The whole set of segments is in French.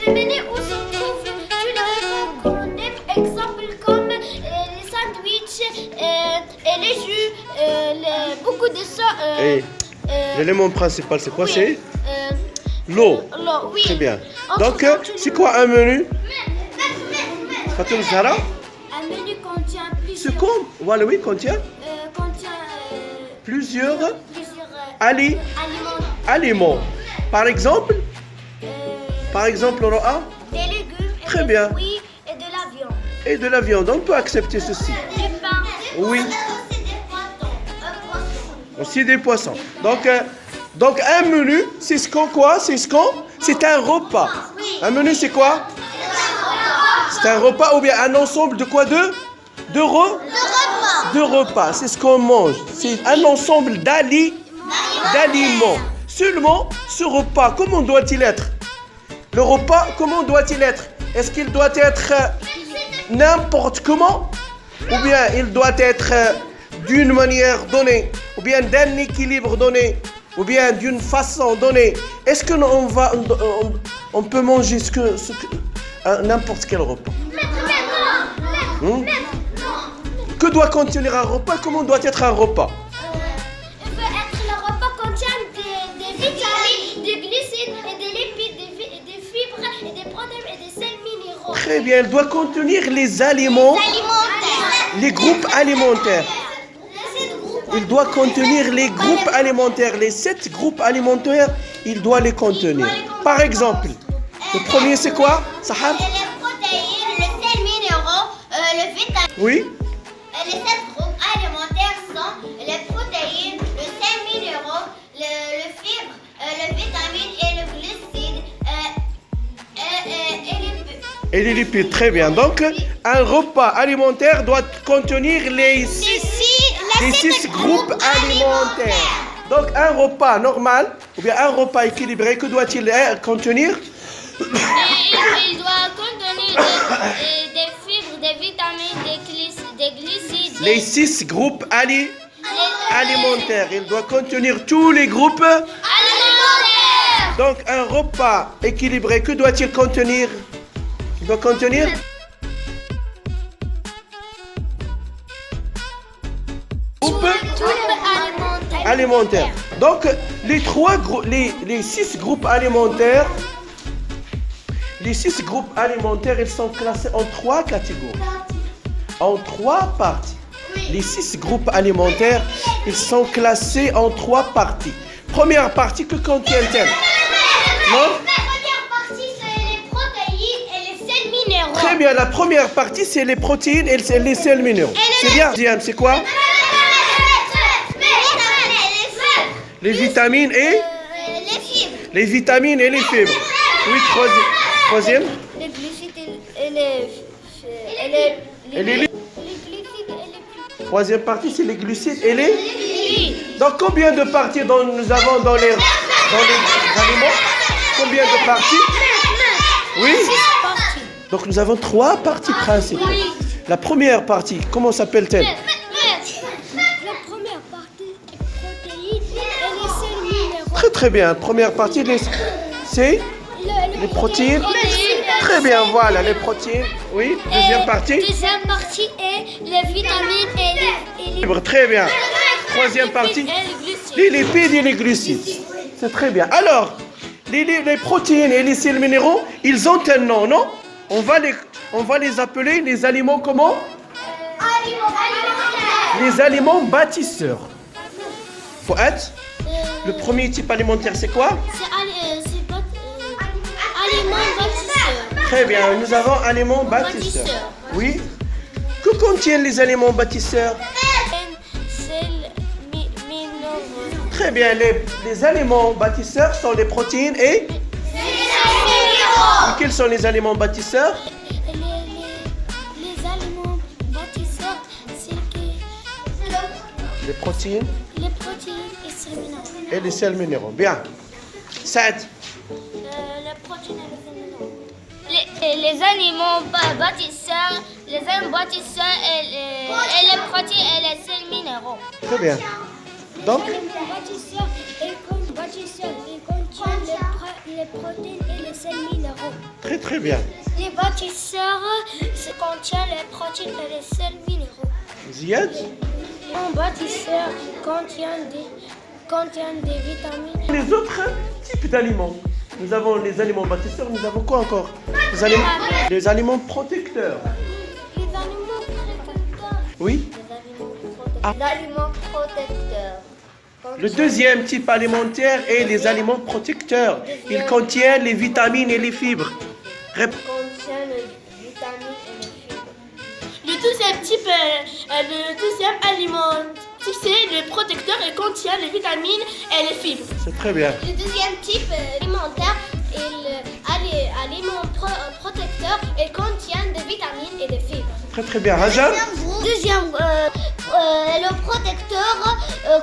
Le menu où se trouvent tous les repas qu'on aime, exemple comme les sandwichs et les jus, beaucoup de ça. Et l'élément principal, c'est quoi? Oui. C'est l'eau. L'eau, oui. Très bien. Entre Donc, autres, c'est quoi un menu? Fatou Zahra? Un menu contient Ce plusieurs, qu'on, voilà, oui, contient plusieurs plusieurs ali- aliments, aliments. Par exemple, Roa, des légumes, et Très des bien. fruits et de la viande. et de la viande. On peut accepter ceci. Du pain. Oui. Aussi des poissons. Aussi des poissons. Donc un menu, c'est ce qu'on quoi? C'est un repas. Un menu, c'est quoi? C'est un repas ou bien un ensemble de quoi? De repas. C'est ce qu'on mange. C'est un ensemble d'aliments. Seulement, ce repas, comment doit-il être? Le repas, comment doit-il être? Est-ce qu'il doit être n'importe comment? Ou bien il doit être d'une manière donnée? Ou bien d'un équilibre donné? Ou bien d'une façon donnée? Est-ce que on peut manger n'importe quel repas? Que doit contenir un repas? Comment doit être un repas? Il peut être le repas contient des vitamines, des glucides et des lipides, des fibres et des protéines et des sels minéraux. Très bien, il doit contenir les aliments, les groupes alimentaires. Il doit contenir les groupes alimentaires, les 7 groupes alimentaires, il doit les contenir. Par exemple, le premier c'est quoi? Sahar? Les protéines, les sels minéraux, les vitamines. Oui? Les 7 groupes alimentaires sont les protéines, les sels minéraux, le fibre, les vitamines et le glucide et les Et les lipides, très bien. Donc, un repas alimentaire doit contenir les 6 groupes alimentaires. Donc, un repas normal, ou bien un repas équilibré, que doit-il contenir? Il doit contenir des fibres, des vitamines, des glucides. Les 6 groupes alimentaires. Il doit contenir tous les groupes. Alimentaires. Donc, un repas équilibré, que doit-il contenir? Il doit contenir groupes alimentaires. Donc, les 6 groupes alimentaires, ils sont classés en 3 catégories, en 3 parties. Les 6 groupes alimentaires, ils sont classés en 3 parties. Première partie, que contiennent-elles? Non? La première partie, c'est les protéines et les sels minéraux. Très bien, la première partie, c'est les protéines et les sels minéraux. C'est bien. Deuxième, c'est quoi? Les vitamines et les fibres. les vitamines et les fibres. Oui, troisième. Les glucides et Et les glucides et troisième partie, c'est les glucides et les. les Donc, combien de parties nous avons dans les aliments? Combien de parties? Oui. Donc, nous avons 3 parties principales. La première partie, comment s'appelle-t-elle? La première partie, protéines et les sels minéraux. Très très bien. Première partie, c'est les protéines. Très bien, voilà, les protéines. Oui. Deuxième partie. Deuxième partie est les vitamines et les Fibres. Très bien. Troisième partie, les lipides et les glucides. C'est très bien. Alors, les protéines et les sels minéraux, ils ont un nom, non? On va les appeler les aliments comment? Les aliments bâtisseurs. Fouad, le premier type alimentaire, c'est quoi? aliments bâtisseurs. Très bien, nous avons aliments bâtisseurs. Oui. Que contiennent les aliments bâtisseurs? Sels minéraux. Très bien, les aliments bâtisseurs sont les protéines et quels sont les aliments bâtisseurs? Les aliments bâtisseurs, c'est Les protéines les protéines et sels minéraux. et les sels minéraux. Bien. 7. Les protéines et les sels minéraux. Les aliments bâtisseurs, et les protéines et les sels minéraux. Très bien. Donc, Les aliments bâtisseurs les protéines et les sels minéraux. Très très bien. Les bâtisseurs contiennent les protéines et les sels minéraux. Ziad? Un bâtisseur contient des vitamines. Les autres types d'aliments. Nous avons les aliments bâtisseurs, nous avons quoi encore? Les aliments protecteurs. Les aliments protecteurs. Oui. L'aliment protecteur. Le deuxième type alimentaire est les aliments protecteurs. Ils contiennent les vitamines et les fibres. Contient les vitamines et les fibres. Le deuxième type, le deuxième aliment, c'est le protecteur et contient les vitamines et les fibres. C'est très bien. Le deuxième type alimentaire est l'aliment protecteur et contient des vitamines et des fibres. Très très bien. Hajar? Le protecteur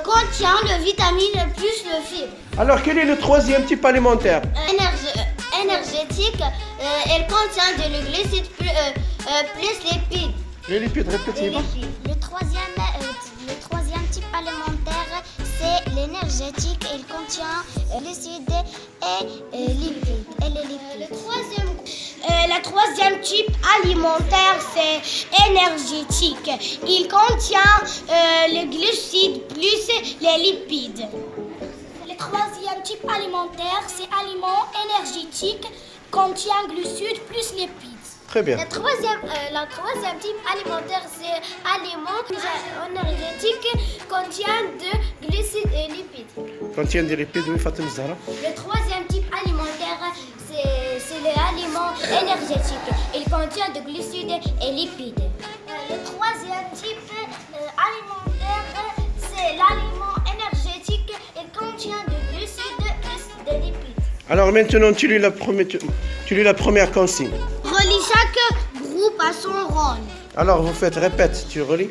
contient le vitamine plus le fibre. Alors quel est le troisième type alimentaire? Énergétique, elle contient de glucides plus lipides. Les lipides, répétez. Le troisième type alimentaire, c'est l'énergétique. Il contient glucides et lipides. Le troisième type alimentaire, c'est énergétique. Il contient les glucides plus les lipides. Le troisième type alimentaire, c'est aliment énergétique, contient glucides plus lipides. Très bien. Le troisième type alimentaire, c'est aliment énergétique, contient de glucides et lipides. Contient des lipides, oui, Fatima Zahra. Le troisième type alimentaire, c'est l'aliment énergétique. Il contient de glucides et lipides. Le troisième type alimentaire, c'est l'aliment énergétique. Il contient de glucides plus de lipides. Alors maintenant, tu lis la première consigne. Relie chaque groupe à son rôle. Alors vous faites, répète, tu relis?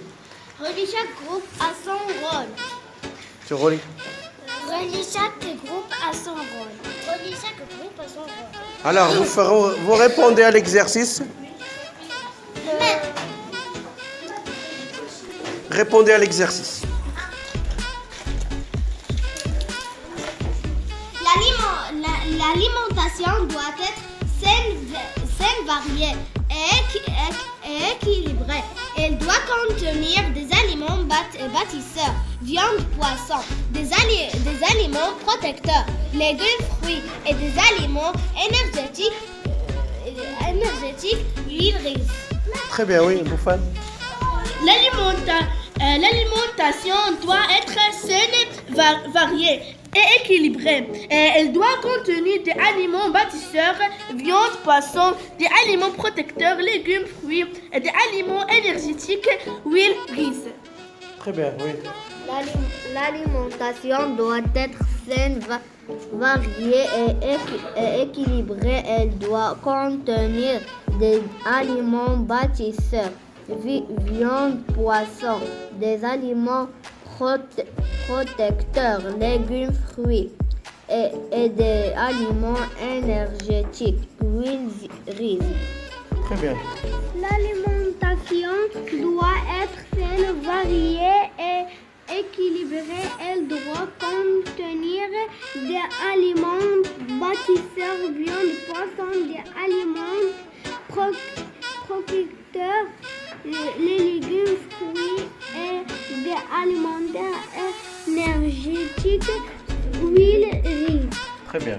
Relie chaque groupe à son rôle. Tu relis? Relie chaque groupe à son rôle. Relie chaque groupe à son rôle. Alors vous répondez à l'exercice. Répondez à l'exercice. L'alimentation doit être saine, variée et équilibrée. Elle doit contenir des aliments bâtisseurs, viande, poisson, des aliments protecteurs, légumes, fruits et des aliments énergétiques, huile, riz. Très bien, oui, Boufane. L'alimentation doit être saine, variée et équilibrée. Elle doit contenir des aliments bâtisseurs, viande, poisson, des aliments protecteurs, légumes, fruits et des aliments énergétiques, huile, riz. Très bien, oui. L'alimentation doit être saine, variée et équilibrée. Elle doit contenir des aliments bâtisseurs, viande, poisson, des aliments protecteurs, légumes, fruits et des aliments énergétiques, huile, riz. Très bien. L'alimentation doit être saine, variée et équilibrée. Elle doit contenir des aliments bâtisseurs, viande, poisson, des aliments protecteurs, les légumes, fruits et des aliments énergétiques, huile, riz. Très bien.